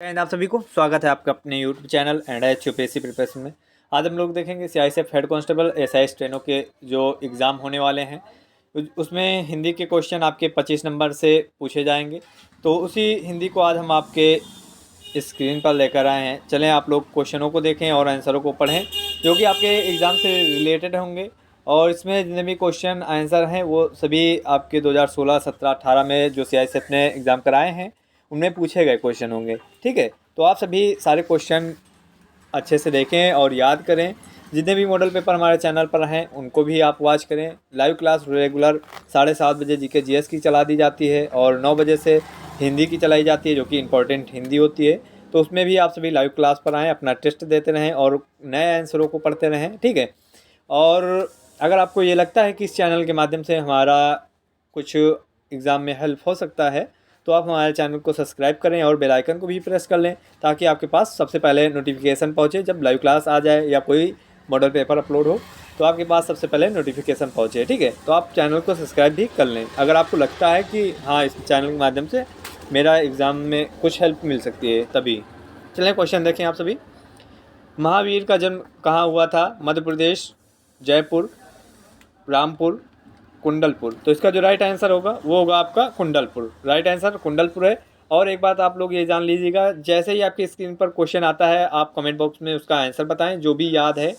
And आप सभी को स्वागत है आपका अपने YouTube channel and H UPSC preparation में। आज हम लोग देखेंगे सीआईएसएफ हेड कांस्टेबल एसआई ट्रेनों के जो एग्ज़ाम होने वाले हैं उसमें हिंदी के क्वेश्चन आपके 25 नंबर से पूछे जाएंगे। तो उसी हिंदी को आज हम आपके स्क्रीन पर लेकर आए हैं। चलें आप लोग क्वेश्चनों को देखें और आंसरों को पढ़ें जो कि आपके एग्ज़ाम से रिलेटेड होंगे। और इसमें जितने भी क्वेश्चन आंसर हैं वो सभी आपके 2016, 17, 18 में जो सीआईएसएफ ने एग्ज़ाम कराए हैं उनमें पूछे गए क्वेश्चन होंगे। ठीक है, तो आप सभी सारे क्वेश्चन अच्छे से देखें और याद करें। जितने भी मॉडल पेपर हमारे चैनल पर हैं उनको भी आप वॉच करें। लाइव क्लास रेगुलर 7:30 बजे जीके जीएस की चला दी जाती है और 9 बजे से हिंदी की चलाई जाती है जो कि इम्पोर्टेंट हिंदी होती है। तो उसमें भी आप सभी लाइव क्लास पर आएँ, अपना टेस्ट देते रहें और नए आंसरों को पढ़ते रहें। ठीक है, और अगर आपको ये लगता है कि इस चैनल के माध्यम से हमारा कुछ एग्ज़ाम में हेल्प हो सकता है तो आप हमारे चैनल को सब्सक्राइब करें और बेल आइकन को भी प्रेस कर लें ताकि आपके पास सबसे पहले नोटिफिकेशन पहुंचे। जब लाइव क्लास आ जाए या कोई मॉडल पेपर अपलोड हो तो आपके पास सबसे पहले नोटिफिकेशन पहुंचे। ठीक है, तो आप चैनल को सब्सक्राइब भी कर लें अगर आपको लगता है कि हाँ इस चैनल के माध्यम से मेरा एग्ज़ाम में कुछ हेल्प मिल सकती है तभी। चलें क्वेश्चन देखें आप सभी। महावीर का जन्म कहाँ हुआ था? मध्य प्रदेश, जयपुर, रामपुर, कुंडलपुर। तो इसका जो राइट आंसर होगा वो होगा आपका कुंडलपुर। राइट आंसर कुंडलपुर है। और एक बात आप लोग ये जान लीजिएगा, जैसे ही आपकी स्क्रीन पर क्वेश्चन आता है आप कमेंट बॉक्स में उसका आंसर बताएं जो भी याद है।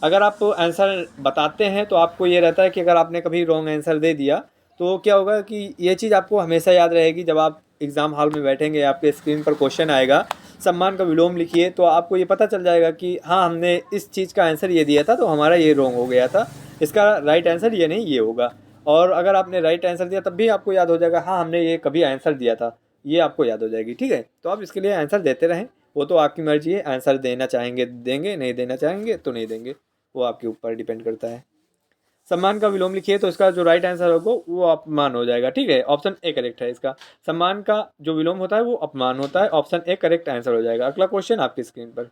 अगर आप आंसर बताते हैं तो आपको ये रहता है कि अगर आपने कभी रॉन्ग आंसर दे दिया तो क्या होगा कि ये चीज़ आपको हमेशा याद रहेगी। जब आप एग्ज़ाम हॉल में बैठेंगे आपके स्क्रीन पर क्वेश्चन आएगा, सम्मान का विलोम लिखिए, तो आपको ये पता चल जाएगा कि हाँ हमने इस चीज़ का आंसर ये दिया था तो हमारा ये रॉन्ग हो गया था, इसका राइट आंसर ये नहीं ये होगा। और अगर आपने राइट आंसर दिया तब भी आपको याद हो जाएगा हाँ हमने ये कभी आंसर दिया था, ये आपको याद हो जाएगी। ठीक है, तो आप इसके लिए आंसर देते रहें। वो तो आपकी मर्जी है, आंसर देना चाहेंगे देंगे, नहीं देना चाहेंगे तो नहीं देंगे, वो आपके ऊपर डिपेंड करता है। सम्मान का विलोम लिखिए, तो इसका जो राइट आंसर होगा वो अपमान हो जाएगा। ठीक है, ऑप्शन ए करेक्ट है इसका। सम्मान का जो विलोम होता है वो अपमान होता है, ऑप्शन ए करेक्ट आंसर हो जाएगा। अगला क्वेश्चन आपकी स्क्रीन पर।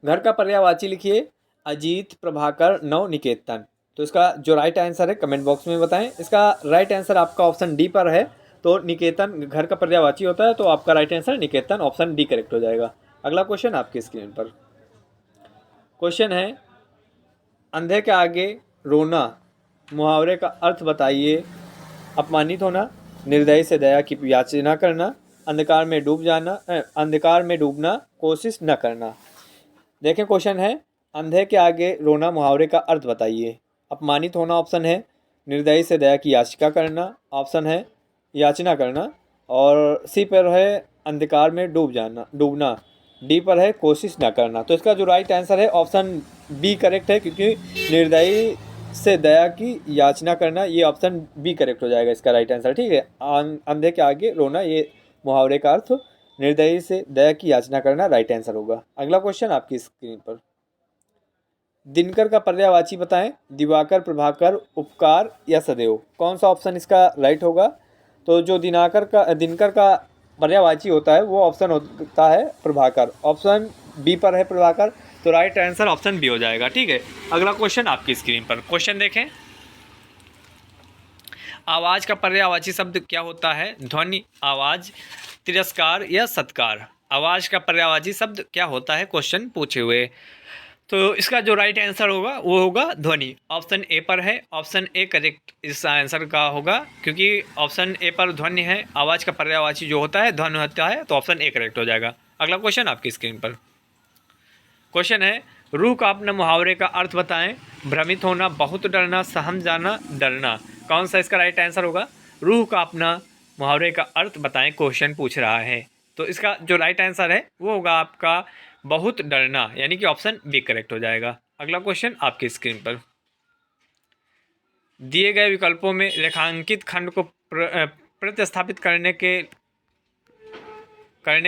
घर का पर्यायवाची लिखिए। अजीत, प्रभाकर, नव, निकेतन। तो इसका जो राइट आंसर है कमेंट बॉक्स में बताएं। इसका राइट आंसर आपका ऑप्शन डी पर है। तो निकेतन घर का पर्यायवाची होता है, तो आपका राइट आंसर निकेतन, ऑप्शन डी करेक्ट हो जाएगा। अगला क्वेश्चन आपकी स्क्रीन पर। क्वेश्चन है अंधे के आगे रोना, मुहावरे का अर्थ बताइए। अपमानित होना, निर्दयी से दया की याचना करना, अंधकार में डूब जाना, अंधकार में डूबना, कोशिश न करना। देखें क्वेश्चन है अंधे के आगे रोना, मुहावरे का अर्थ बताइए। अपमानित होना ऑप्शन है, निर्दयी से दया की याचिका करना ऑप्शन है याचना करना, और सी पर है अंधकार में डूबना, डी पर है कोशिश ना करना। तो इसका जो राइट आंसर है ऑप्शन बी करेक्ट है, क्योंकि निर्दयी से दया की याचना करना ये ऑप्शन बी करेक्ट हो जाएगा इसका राइट आंसर। ठीक है, अंधे के आगे रोना ये मुहावरे का अर्थ, निर्दयी से दया की याचना करना राइट आंसर होगा। अगला क्वेश्चन आपकी स्क्रीन पर। दिनकर का पर्यायवाची बताएं। दिवाकर, प्रभाकर, उपकार या सदैव। कौन सा ऑप्शन इसका राइट होगा? तो जो दिनकर का पर्यायवाची होता है वो ऑप्शन होता है प्रभाकर, ऑप्शन बी पर है प्रभाकर। तो राइट आंसर ऑप्शन बी हो जाएगा। ठीक है, अगला क्वेश्चन आपकी स्क्रीन पर। क्वेश्चन देखें। आवाज़ का पर्यायवाची शब्द क्या होता है? ध्वनि, आवाज़, तिरस्कार या सत्कार। आवाज़ का पर्यायवाची शब्द क्या होता है क्वेश्चन पूछे हुए। तो इसका जो राइट आंसर होगा वो होगा ध्वनि, ऑप्शन ए पर है। ऑप्शन ए करेक्ट इस आंसर का होगा, क्योंकि ऑप्शन ए पर ध्वनि है, आवाज़ का पर्यायवाची जो होता है ध्वनि होता है, तो ऑप्शन ए करेक्ट हो जाएगा। अगला क्वेश्चन आपकी स्क्रीन पर। क्वेश्चन है रूह का अपना मुहावरे का अर्थ बताएं। भ्रमित होना, बहुत डरना, सहम जाना, डरना। कौन सा इसका राइट आंसर होगा? रूह का अपना मुहावरे का अर्थ बताएं क्वेश्चन पूछ रहा है, तो इसका जो राइट आंसर है वो होगा आपका बहुत डरना, यानी कि ऑप्शन बी करेक्ट हो जाएगा। अगला क्वेश्चन आपकी स्क्रीन पर। दिए गए विकल्पों में रेखांकित खंड को प्रतिस्थापित करने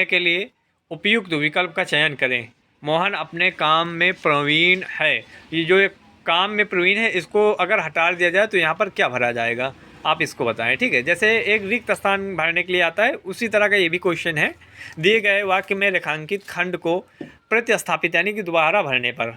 के लिए उपयुक्त विकल्प का चयन करें। मोहन अपने काम में प्रवीण है। ये जो एक काम में प्रवीण है इसको अगर हटा दिया जाए तो यहाँ पर क्या भरा जाएगा, आप इसको बताएं। ठीक है, जैसे एक रिक्त स्थान भरने के लिए आता है उसी तरह का ये भी क्वेश्चन है। दिए गए वाक्य में रेखांकित खंड को प्रतिस्थापित यानी कि दोबारा भरने पर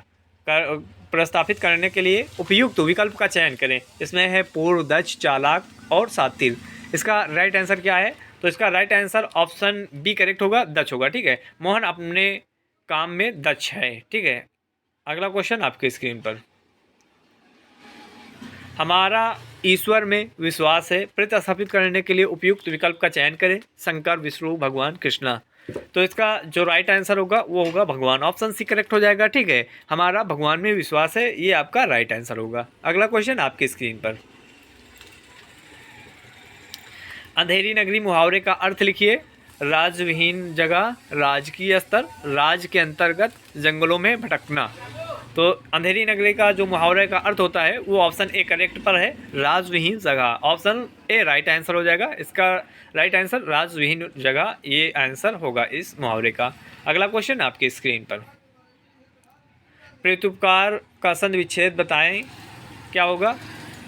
प्रस्तापित करने के लिए उपयुक्त विकल्प का चयन करें। इसमें है पूर्व, दक्ष, चालाक और सातिर। इसका राइट आंसर क्या है? तो इसका right answer option B correct होगा, दक्ष होगा। ठीक है, मोहन अपने काम में दक्ष है। ठीक है, अगला क्वेश्चन आपके स्क्रीन पर, हमारा ईश्वर में विश्वास है, प्रतिस्थापित करने के लिए उपयुक्त विकल्प का चयन करें। शंकर, विष्णु, भगवान, कृष्णा। तो इसका जो राइट आंसर होगा वो होगा भगवान, ऑप्शन सी करेक्ट हो जाएगा। ठीक है, हमारा भगवान में विश्वास है, ये आपका राइट आंसर होगा। अगला क्वेश्चन आपकी स्क्रीन पर, अंधेरी नगरी मुहावरे का अर्थ लिखिए। राजविहीन जगह, राजकीय स्तर, राज के अंतर्गत, जंगलों में भटकना। तो अंधेरी नगरी का जो मुहावरे का अर्थ होता है वो ऑप्शन ए करेक्ट पर है, राजविहीन जगह। ऑप्शन ए राइट आंसर हो जाएगा, इसका राइट आंसर राजविहीन जगह, ये आंसर होगा इस मुहावरे का। अगला क्वेश्चन आपकी स्क्रीन पर, प्रत्युपकार का संधि विच्छेद बताएं, क्या होगा?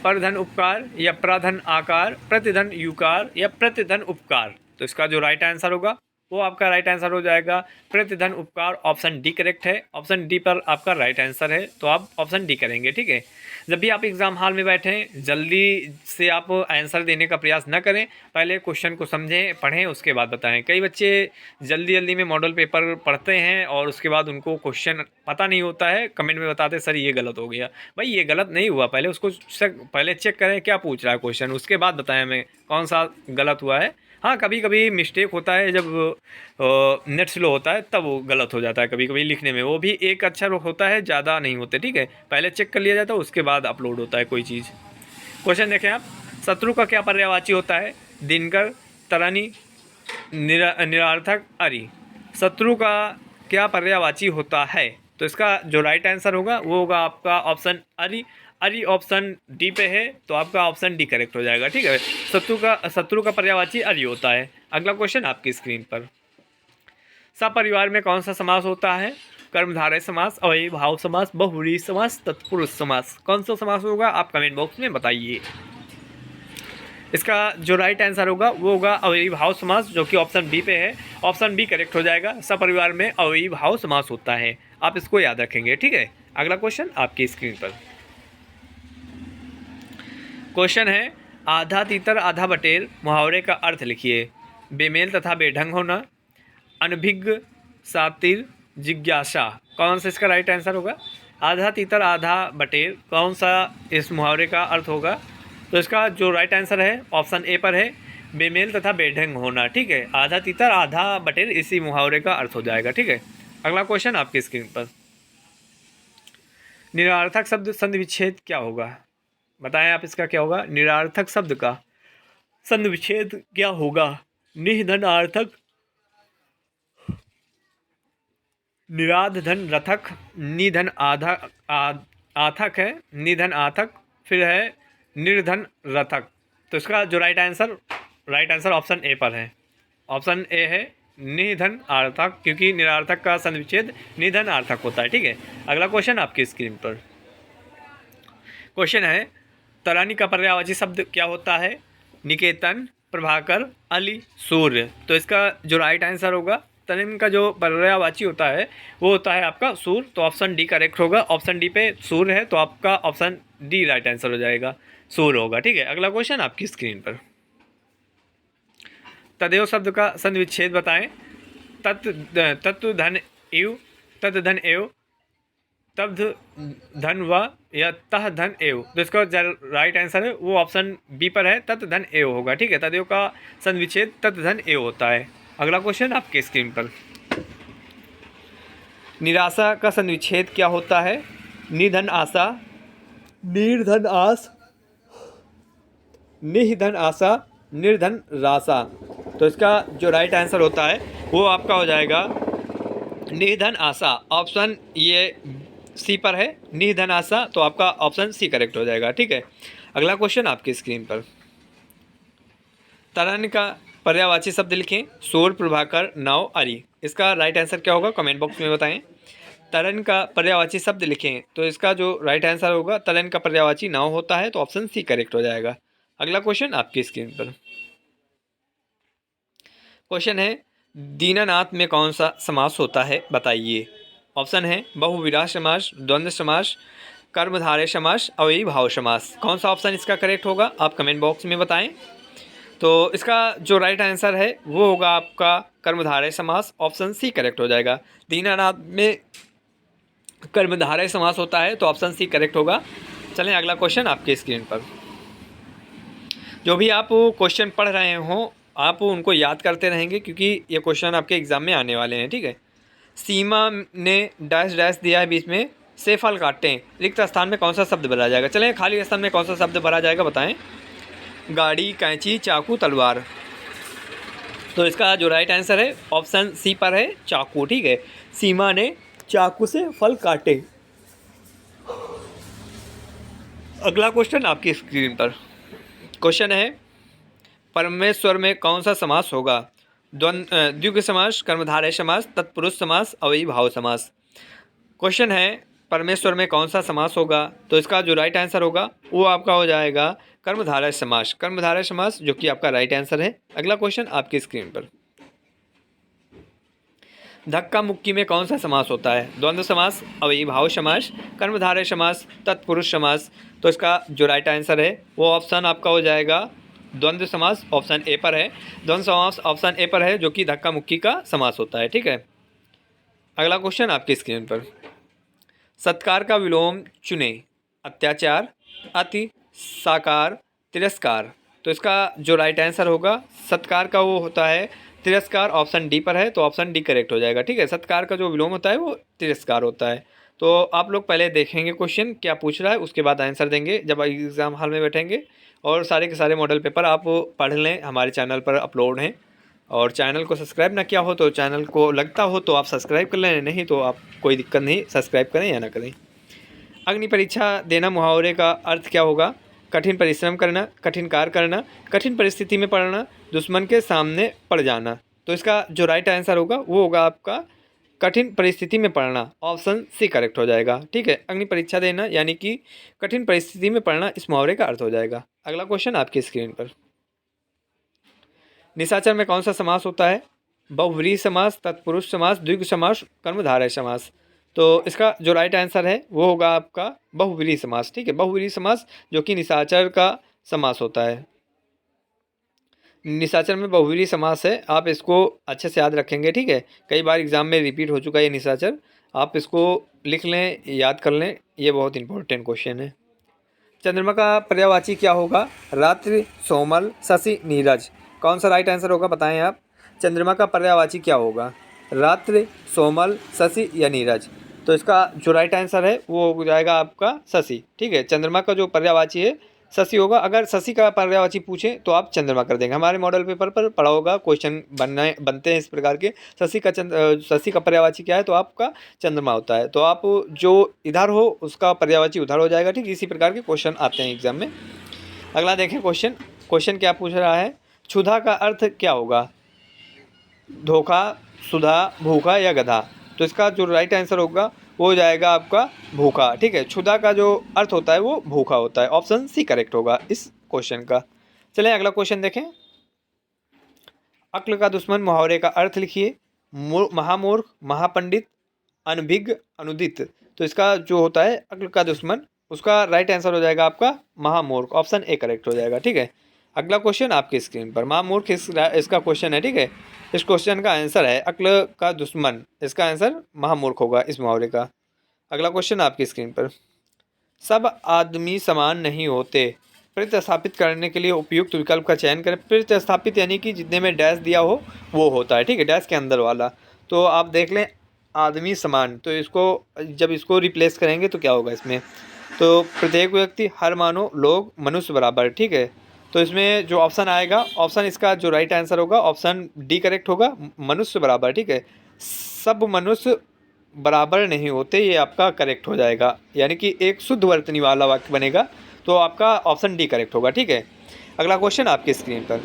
परधन उपकार या प्रधन आकार, प्रतिधन युकार या प्रतिधन उपकार। तो इसका जो राइट आंसर होगा वो आपका राइट आंसर हो जाएगा प्रतिधन उपकार, ऑप्शन डी करेक्ट है। ऑप्शन डी पर आपका राइट आंसर है, तो आप ऑप्शन डी करेंगे। ठीक है, जब भी आप एग्जाम हॉल में बैठें जल्दी से आप आंसर देने का प्रयास न करें, पहले क्वेश्चन को समझें, पढ़ें, उसके बाद बताएं। कई बच्चे जल्दी जल्दी में मॉडल पेपर पढ़ते हैं और उसके बाद उनको क्वेश्चन पता नहीं होता है, कमेंट में बताते सर ये गलत हो गया। भाई ये गलत नहीं हुआ, पहले उसको पहले चेक करें क्या पूछ रहा है क्वेश्चन, उसके बाद बताएं हमें कौन सा गलत हुआ है। हाँ, कभी कभी मिस्टेक होता है, जब नेट स्लो होता है तब वो गलत हो जाता है कभी कभी लिखने में, वो भी एक अक्षर होता है, ज़्यादा नहीं होते। ठीक है, पहले चेक कर लिया जाता है उसके बाद अपलोड होता है कोई चीज़। क्वेश्चन देखें आप, शत्रु का क्या पर्यायवाची होता है? दिनकर, तरनी, निरार्थक, अरि। शत्रु का क्या पर्यायवाची होता है? तो इसका जो राइट आंसर होगा वो होगा आपका ऑप्शन अरि। अरि ऑप्शन डी पे है, तो आपका ऑप्शन डी करेक्ट हो जाएगा। ठीक है, शत्रु का पर्यायवाची अरि होता है। अगला क्वेश्चन आपकी स्क्रीन पर, सपरिवार में कौन सा समास होता है? कर्मधारय समास, अव्ययीभाव समास, बहुव्रीहि समास, तत्पुरुष समास। कौन सा समास होगा आप कमेंट बॉक्स में बताइए। इसका जो राइट आंसर होगा वो होगा अव्ययीभाव समास, जो कि ऑप्शन बी पे है। ऑप्शन बी करेक्ट हो जाएगा, सपरिवार में अव्ययीभाव समास होता है, आप इसको याद रखेंगे। ठीक है, अगला क्वेश्चन आपकी स्क्रीन पर, क्वेश्चन है आधा तीतर आधा बटेर मुहावरे का अर्थ लिखिए। बेमेल तथा बेढंग होना, अनभिज्ञ, सातिर, जिज्ञासा। कौन सा इसका राइट आंसर होगा? आधा तीतर आधा बटेर कौन सा इस मुहावरे का अर्थ होगा? तो इसका जो राइट आंसर है ऑप्शन ए पर है, बेमेल तथा बेढंग होना। ठीक है, आधा तीतर आधा बटेर इसी मुहावरे का अर्थ हो जाएगा। ठीक है, अगला क्वेश्चन आपकी स्क्रीन पर, निरार्थक शब्द संधि विच्छेद क्या होगा? बताएं आप, इसका क्या होगा? निरार्थक शब्द का संधि विच्छेद क्या होगा? निधनार्थक, निराध धन रथक, निधन आधा आथक है, निधन आथक, फिर है निर्धन रथक। तो इसका जो राइट आंसर ऑप्शन ए पर है। ऑप्शन ए है निधन आर्थक, क्योंकि निरार्थक का संधि विच्छेद निधन आर्थक होता है। ठीक है, अगला क्वेश्चन आपकी स्क्रीन पर, क्वेश्चन है तरानी का पर्यायवाची शब्द क्या होता है? निकेतन, प्रभाकर, अली, सूर्य। तो इसका जो राइट आंसर होगा, तरानी का जो पर्यायवाची होता है वो होता है आपका सूर्य, तो ऑप्शन डी करेक्ट होगा। ऑप्शन डी पे सूर्य है, तो आपका ऑप्शन डी राइट आंसर हो जाएगा, सूर्य होगा। ठीक है, अगला क्वेश्चन आपकी स्क्रीन पर, तदेव शब्द का संधि विच्छेद बताएं। तत्व धन एव, तद धन एव, तब धन व, या तह धन एव। तो इसका राइट आंसर है वो ऑप्शन बी पर है, तत् धन एव होगा। ठीक है, तदेव का संधि विच्छेद तत् धन एव होता है। अगला क्वेश्चन आपके स्क्रीन पर, निराशा का संधि विच्छेद क्या होता है? निधन आशा, निर्धन आस, निधन आशा, निर्धन राशा। तो इसका जो राइट आंसर होता है वो आपका हो जाएगा निधन आशा, ऑप्शन ये सी पर है, निधन आशा, तो आपका ऑप्शन सी करेक्ट हो जाएगा। ठीक है, अगला क्वेश्चन आपकी स्क्रीन पर, तरन का पर्यायवाची शब्द लिखें। सूर्य, प्रभाकर, नव, अरि। इसका राइट आंसर क्या होगा कमेंट बॉक्स में बताएं। तरन का पर्यायवाची शब्द लिखें, तो इसका जो राइट आंसर होगा तरन का पर्यायवाची नव होता है, तो ऑप्शन सी करेक्ट हो जाएगा। अगला क्वेश्चन आपकी स्क्रीन पर, क्वेश्चन है दीनानाथ में कौन सा समास होता है बताइए। ऑप्शन है बहुविराह समास, द्वंद्व समास, कर्मधारय समास, अव्ययीभाव समास। कौन सा ऑप्शन इसका करेक्ट होगा आप कमेंट बॉक्स में बताएं। तो इसका जो राइट आंसर है वो होगा आपका कर्मधारय समास, ऑप्शन सी करेक्ट हो जाएगा। दीनानाथ में कर्मधारय समास होता है तो ऑप्शन सी करेक्ट होगा। चलें अगला क्वेश्चन आपके स्क्रीन पर। जो भी आप क्वेश्चन पढ़ रहे हो आप उनको याद करते रहेंगे क्योंकि ये क्वेश्चन आपके एग्जाम में आने वाले हैं, ठीक है। सीमा ने डैश डैश दिया है बीच में, से फल काटें, रिक्त स्थान में कौन सा शब्द भरा जाएगा। चलें खाली स्थान में कौन सा शब्द भरा जाएगा बताएं। गाड़ी, कैंची, चाकू, तलवार। तो इसका जो राइट आंसर है ऑप्शन सी पर है, चाकू, ठीक है। सीमा ने चाकू से फल काटे। अगला क्वेश्चन आपकी स्क्रीन पर। क्वेश्चन है परमेश्वर में कौन सा समास होगा। द्विगु समास, कर्मधारय समास, तत्पुरुष समास, अव्ययी भाव समास। क्वेश्चन है परमेश्वर में कौन सा समास होगा, तो इसका जो राइट आंसर होगा वो आपका हो जाएगा कर्मधारय समास। कर्मधारय समास जो कि आपका राइट आंसर है। अगला क्वेश्चन आपकी स्क्रीन पर। धक्का मुक्की में कौन सा समास होता है। द्वंद्व समास, अव्ययी भाव समास, कर्मधारय समास, तत्पुरुष समास। तो इसका जो राइट आंसर है वो ऑप्शन आपका हो जाएगा द्वंद्व समास, ऑप्शन ए पर है। द्वंद्व समास ऑप्शन ए पर है जो कि धक्का मुक्की का समास होता है, ठीक है। अगला क्वेश्चन आपकी स्क्रीन पर। सत्कार का विलोम चुने। अत्याचार, अति, साकार, तिरस्कार। तो इसका जो राइट आंसर होगा सत्कार का वो होता है तिरस्कार, ऑप्शन डी पर है तो ऑप्शन डी करेक्ट हो जाएगा, ठीक है। सत्कार का जो विलोम होता है वो तिरस्कार होता है। तो आप लोग पहले देखेंगे क्वेश्चन क्या पूछ रहा है, उसके बाद आंसर देंगे जब एग्ज़ाम हॉल में बैठेंगे। और सारे के सारे मॉडल पेपर आप पढ़ लें, हमारे चैनल पर अपलोड हैं। और चैनल को सब्सक्राइब ना किया हो तो चैनल को लगता हो तो आप सब्सक्राइब कर लें, नहीं तो आप कोई दिक्कत नहीं, सब्सक्राइब करें या ना करें। अग्नि परीक्षा देना मुहावरे का अर्थ क्या होगा। कठिन परिश्रम करना, कठिन कार्य करना, कठिन परिस्थिति में पड़ना, दुश्मन के सामने पड़ जाना। तो इसका जो राइट आंसर होगा वो होगा आपका कठिन परिस्थिति में पड़ना, ऑप्शन सी करेक्ट हो जाएगा, ठीक है। अग्नि परीक्षा देना यानी कि कठिन परिस्थिति में पड़ना इस मुहावरे का अर्थ हो जाएगा। अगला क्वेश्चन आपकी स्क्रीन पर। निशाचर में कौन सा समास होता है। बहुव्रीहि समास, तत्पुरुष समास, द्विगु समास, कर्मधारय समास। तो इसका जो राइट आंसर है वो होगा आपका बहुव्रीहि समास, ठीक है। बहुव्रीहि समास जो कि निशाचर का समास होता है। निशाचर में बहुव्रीहि समास है, आप इसको अच्छे से याद रखेंगे, ठीक है। कई बार एग्जाम में रिपीट हो चुका है ये निशाचर, आप इसको लिख लें, याद कर लें, ये बहुत इंपॉर्टेंट क्वेश्चन है। चंद्रमा का पर्यायवाची क्या होगा। रात्रि, सोमल, शशि, नीरज। कौन सा राइट आंसर होगा बताएं आप। चंद्रमा का पर्यायवाची क्या होगा। रात्रि, सोमल, शशि या नीरज। तो इसका जो राइट आंसर है वो हो जाएगा आपका शशि, ठीक है। चंद्रमा का जो पर्यायवाची है शशि होगा। अगर शशि का पर्यायवाची पूछे तो आप चंद्रमा कर देंगे। हमारे मॉडल पेपर पर पढ़ा होगा, क्वेश्चन बनते हैं इस प्रकार के। शशि का पर्यायवाची क्या है तो आपका चंद्रमा होता है। तो आप जो इधर हो उसका पर्यायवाची उधर हो जाएगा, ठीक। इसी प्रकार के क्वेश्चन आते हैं एग्जाम में। अगला देखें क्वेश्चन क्या पूछ रहा है। क्षुधा का अर्थ क्या होगा। धोखा, सुधा, भूखा या गधा। तो इसका जो राइट आंसर होगा वो हो जाएगा आपका भूखा, ठीक है। क्षुधा का जो अर्थ होता है वो भूखा होता है, ऑप्शन सी करेक्ट होगा इस क्वेश्चन का। चलें अगला क्वेश्चन देखें। अक्ल का दुश्मन मुहावरे का अर्थ लिखिए। महामूर्ख, महापंडित, अनभिज्ञ, अनुदित। तो इसका जो होता है अक्ल का दुश्मन, उसका राइट आंसर हो जाएगा आपका महामूर्ख, ऑप्शन ए करेक्ट हो जाएगा, ठीक है। अगला क्वेश्चन आपकी स्क्रीन पर। महामूर्ख इसका क्वेश्चन है, ठीक है। इस क्वेश्चन का आंसर है अक्ल का दुश्मन, इसका आंसर महामूर्ख होगा इस मुहावरे का। अगला क्वेश्चन आपकी स्क्रीन पर। सब आदमी समान नहीं होते। प्रतिस्थापित करने के लिए उपयुक्त विकल्प का चयन करें। प्रतिस्थापित यानी कि जितने में डैश दिया हो वो होता है, ठीक है, डैश के अंदर वाला। तो आप देख लें आदमी समान, तो इसको जब इसको रिप्लेस करेंगे तो क्या होगा इसमें। तो प्रत्येक व्यक्ति, हर मानव, लोग, मनुष्य बराबर, ठीक है। तो इसमें जो ऑप्शन आएगा, ऑप्शन इसका जो राइट आंसर होगा ऑप्शन डी करेक्ट होगा, मनुष्य बराबर, ठीक है। सब मनुष्य बराबर नहीं होते, ये आपका करेक्ट हो जाएगा, यानी कि एक शुद्ध वर्तनी वाला वाक्य बनेगा। तो आपका ऑप्शन डी करेक्ट होगा, ठीक है। अगला क्वेश्चन आपकी स्क्रीन पर।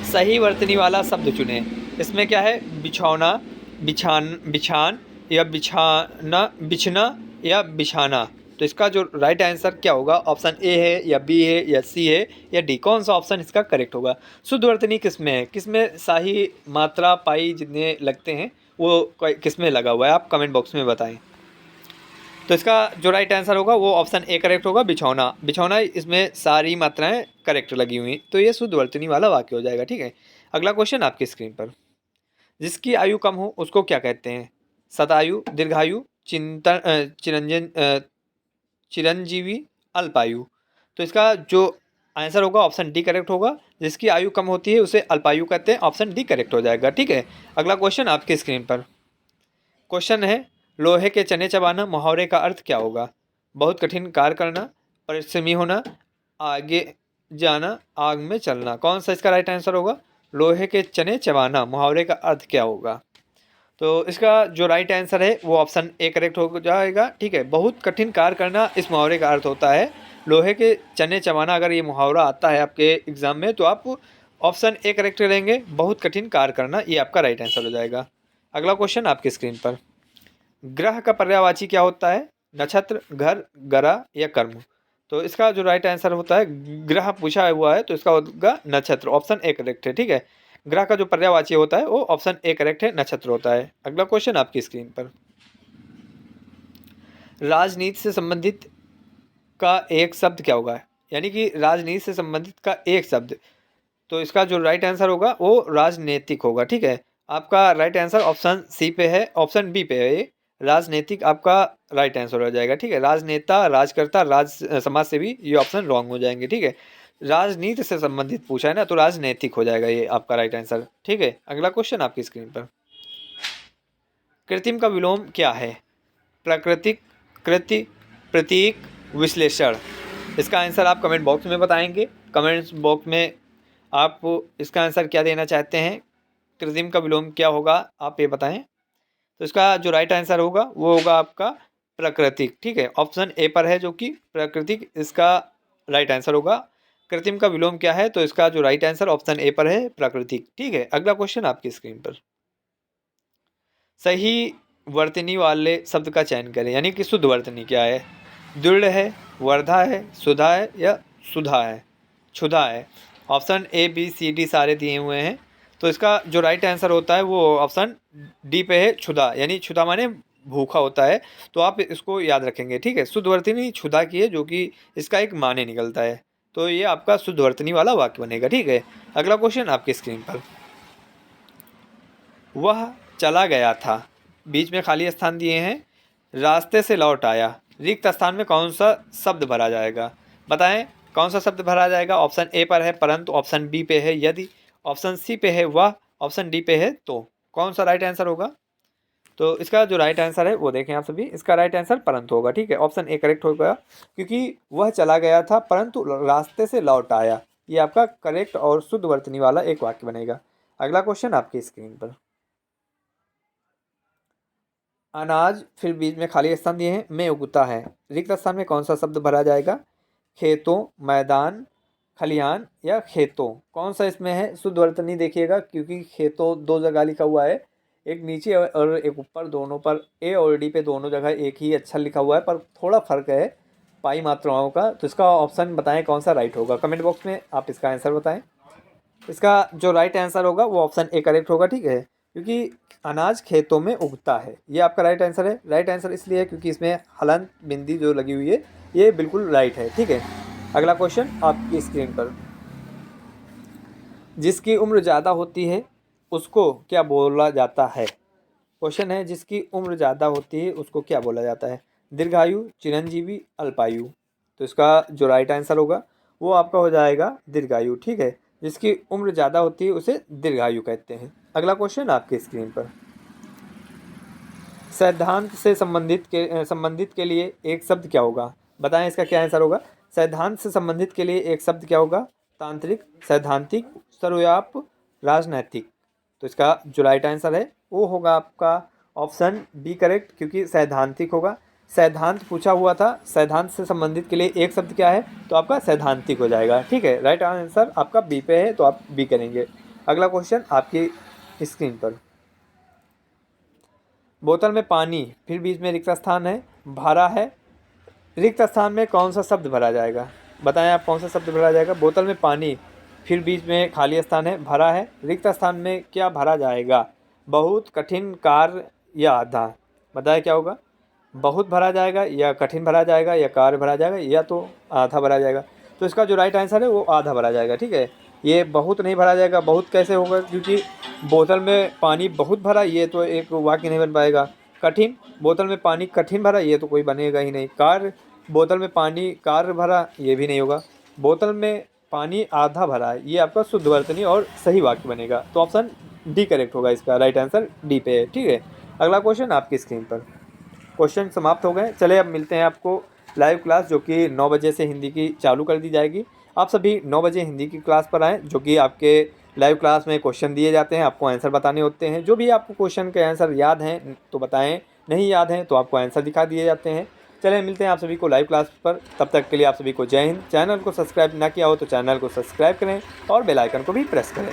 सही वर्तनी वाला शब्द चुनें। इसमें क्या है, बिछौना, बिछान या बिछना या बिछाना। तो इसका जो राइट आंसर क्या होगा, ऑप्शन ए है या बी है या सी है या डी, कौन सा ऑप्शन इसका करेक्ट होगा। शुद्ध वर्तनी किसमें है, किसमें शाही मात्रा पाई जितने लगते हैं वो किसमें लगा हुआ है, आप कमेंट बॉक्स में बताएं। तो इसका जो राइट आंसर होगा वो ऑप्शन ए करेक्ट होगा, बिछौना। बिछौना, इसमें सारी मात्राएं करेक्ट लगी हुई, तो ये शुद्ध वर्तनी वाला वाक्य हो जाएगा। ठीक है, अगला क्वेश्चन आपकी स्क्रीन पर। जिसकी आयु कम हो उसको क्या कहते हैं? सतायु, दीर्घायु, चिरंजीवी, अल्पायु। तो इसका जो आंसर होगा ऑप्शन डी करेक्ट होगा। जिसकी आयु कम होती है उसे अल्पायु कहते हैं, ऑप्शन डी करेक्ट हो जाएगा। ठीक है, अगला क्वेश्चन आपकी स्क्रीन पर। क्वेश्चन है, लोहे के चने चबाना मुहावरे का अर्थ क्या होगा? बहुत कठिन कार्य करना, परिश्रमी होना, आगे जाना, आग में चलना। कौन सा इसका राइट आंसर होगा? लोहे के चने चबाना मुहावरे का अर्थ क्या होगा? तो इसका जो राइट आंसर है वो ऑप्शन ए करेक्ट हो जाएगा। ठीक है, बहुत कठिन कार्य करना इस मुहावरे का अर्थ होता है। लोहे के चने चबाना, अगर ये मुहावरा आता है आपके एग्जाम में तो आप ऑप्शन ए करेक्ट करेंगे, बहुत कठिन कार्य करना, ये आपका राइट आंसर हो जाएगा। अगला क्वेश्चन आपकी स्क्रीन पर। ग्रह का पर्यायवाची क्या होता है? नक्षत्र, घर, ग्रह या कर्म। तो इसका जो राइट आंसर होता है, ग्रह पूछा हुआ है तो इसका होगा नक्षत्र, ऑप्शन ए करेक्ट है। ठीक है, ग्रह का जो पर्यायवाची होता है वो ऑप्शन ए करेक्ट है, नक्षत्र होता है। अगला क्वेश्चन आपकी स्क्रीन पर। राजनीति से संबंधित का एक शब्द क्या होगा? यानी कि राजनीति से संबंधित का एक शब्द, तो इसका जो राइट आंसर होगा वो राजनीतिक होगा। ठीक है, आपका राइट आंसर ऑप्शन सी पे है, ऑप्शन बी पे है ये, राजनीतिक आपका राइट आंसर हो जाएगा। ठीक है, राजनेता, राजकर्ता, समाज सेवी, ये ऑप्शन रॉन्ग हो जाएंगे। ठीक है, राजनीति से संबंधित पूछा है ना, तो राजनैतिक हो जाएगा ये आपका राइट आंसर। ठीक है, अगला क्वेश्चन आपकी स्क्रीन पर। कृत्रिम का विलोम क्या है? प्राकृतिक, कृति, प्रतीक, विश्लेषण। इसका आंसर आप कमेंट बॉक्स में बताएंगे। कमेंट्स बॉक्स में आप इसका आंसर क्या देना चाहते हैं, कृत्रिम का विलोम क्या होगा, आप ये बताएं। तो इसका जो राइट आंसर होगा वो होगा आपका प्राकृतिक। ठीक है, ऑप्शन ए पर है जो कि प्राकृतिक इसका राइट आंसर होगा। कृत्रिम का विलोम क्या है? तो इसका जो राइट आंसर ऑप्शन ए पर है, प्राकृतिक। ठीक है, अगला क्वेश्चन आपकी स्क्रीन पर। सही वर्तनी वाले शब्द का चयन करें, यानी कि शुद्ध वर्तनी क्या है? दृढ़ है, वर्धा है, सुधा है या सुधा है, क्षुधा है। Option A B C D सारे दिए हुए हैं, तो इसका जो राइट आंसर होता है वो ऑप्शन डी पे है, क्षुधा। यानी क्षुधा माने भूखा होता है, तो आप इसको याद रखेंगे। ठीक है, शुद्ध वर्तनी क्षुधा की है, जो कि इसका एक माने निकलता है, तो ये आपका शुद्ध वर्तनी वाला वाक्य बनेगा। ठीक है, अगला क्वेश्चन आपकी स्क्रीन पर। वह चला गया था, बीच में खाली स्थान दिए हैं, रास्ते से लौट आया, रिक्त स्थान में कौन सा शब्द भरा जाएगा? बताएं कौन सा शब्द भरा जाएगा। ऑप्शन ए पर है परंतु, ऑप्शन बी पे है यदि, ऑप्शन सी पे है वह, ऑप्शन डी पे है तो। कौन सा राइट आंसर होगा? तो इसका जो राइट आंसर है वो देखें आप सभी, इसका राइट आंसर परंतु होगा। ठीक है, ऑप्शन ए करेक्ट होगा, क्योंकि वह चला गया था परंतु रास्ते से लौट आया, ये आपका करेक्ट और शुद्ध वर्तनी वाला एक वाक्य बनेगा। अगला क्वेश्चन आपकी स्क्रीन पर। अनाज, फिर बीच में खाली स्थान दिए हैं, में उगता है, रिक्त स्थान में कौन सा शब्द भरा जाएगा? खेतों, मैदान, खलिहान या खेतों। कौन सा इसमें है? शुद्ध वर्तनी देखिएगा, क्योंकि खेतों दो जगह लिखा हुआ है, एक नीचे और एक ऊपर, दोनों पर ए और डी पे दोनों जगह एक ही अक्षर लिखा हुआ है, पर थोड़ा फर्क है पाई मात्राओं का। तो इसका ऑप्शन बताएं कौन सा राइट होगा, कमेंट बॉक्स में आप इसका आंसर बताएं। इसका जो राइट आंसर होगा वो ऑप्शन ए करेक्ट होगा। ठीक है, क्योंकि अनाज खेतों में उगता है, ये आपका राइट आंसर है। राइट आंसर इसलिए है क्योंकि इसमें हलन बिंदी जो लगी हुई है ये बिल्कुल राइट है। ठीक है, अगला क्वेश्चन आपकी स्क्रीन पर। जिसकी उम्र ज़्यादा होती है उसको क्या बोला जाता है? क्वेश्चन है, जिसकी उम्र ज़्यादा होती है उसको क्या बोला जाता है? दीर्घायु, चिरंजीवी, अल्पायु। तो इसका जो राइट आंसर होगा वो आपका हो जाएगा दीर्घायु। ठीक है, जिसकी उम्र ज़्यादा होती है उसे दीर्घायु कहते हैं। अगला क्वेश्चन आपकी स्क्रीन पर। सैद्धांत से संबंधित के लिए एक शब्द क्या होगा? बताएं इसका क्या आंसर होगा। सैद्धांत से संबंधित के लिए एक शब्द क्या होगा? तांत्रिक, सैद्धांतिक, सर्वव्याप, राजनैतिक। तो इसका जो राइट आंसर है वो होगा आपका ऑप्शन बी करेक्ट, क्योंकि सैद्धांतिक होगा। सैद्धांत पूछा हुआ था, सैद्धांत से संबंधित के लिए एक शब्द क्या है? तो आपका सैद्धांतिक हो जाएगा। ठीक है, राइट आंसर आपका बी पे है, तो आप बी करेंगे। अगला क्वेश्चन आपकी स्क्रीन पर। बोतल में पानी, फिर बीच में रिक्त स्थान है, भरा है, रिक्त स्थान में कौन सा शब्द भरा जाएगा? बताएं आप कौन सा शब्द भरा जाएगा। बोतल में पानी, फिर बीच में खाली स्थान है, भरा है, रिक्त स्थान में क्या भरा जाएगा? बहुत कठिन कार्य या आधा। बताएं क्या होगा? बहुत भरा जाएगा या कठिन भरा जाएगा या कार्य भरा जाएगा या तो आधा भरा जाएगा। तो इसका जो राइट आंसर है वो आधा भरा जाएगा। ठीक है, ये बहुत नहीं भरा जाएगा। बहुत कैसे होगा, क्योंकि बोतल में पानी बहुत भरा, ये तो एक वाक्य नहीं बन पाएगा। कठिन, बोतल में पानी कठिन भरा, ये तो कोई बनेगा ही नहीं। कार्य, बोतल में पानी कार्य भरा, ये भी नहीं होगा। बोतल में पानी आधा भरा है, ये आपका शुद्ध वर्तनी और सही वाक्य बनेगा। तो ऑप्शन डी करेक्ट होगा, इसका राइट आंसर डी पे है। ठीक है, अगला क्वेश्चन आपकी स्क्रीन पर। क्वेश्चन समाप्त हो गए। चले अब मिलते हैं आपको लाइव क्लास, जो कि 9 बजे से हिंदी की चालू कर दी जाएगी। आप सभी 9 बजे हिंदी की क्लास पर आएँ, जो कि आपके लाइव क्लास में क्वेश्चन दिए जाते हैं, आपको आंसर बताने होते हैं। जो भी आपको क्वेश्चन के आंसर याद हैं तो बताएं, नहीं याद हैं तो आपको आंसर दिखा दिए जाते हैं। चलिए मिलते हैं आप सभी को लाइव क्लास पर। तब तक के लिए आप सभी को जय हिंद। चैनल को सब्सक्राइब ना किया हो तो चैनल को सब्सक्राइब करें और बेल आइकन को भी प्रेस करें।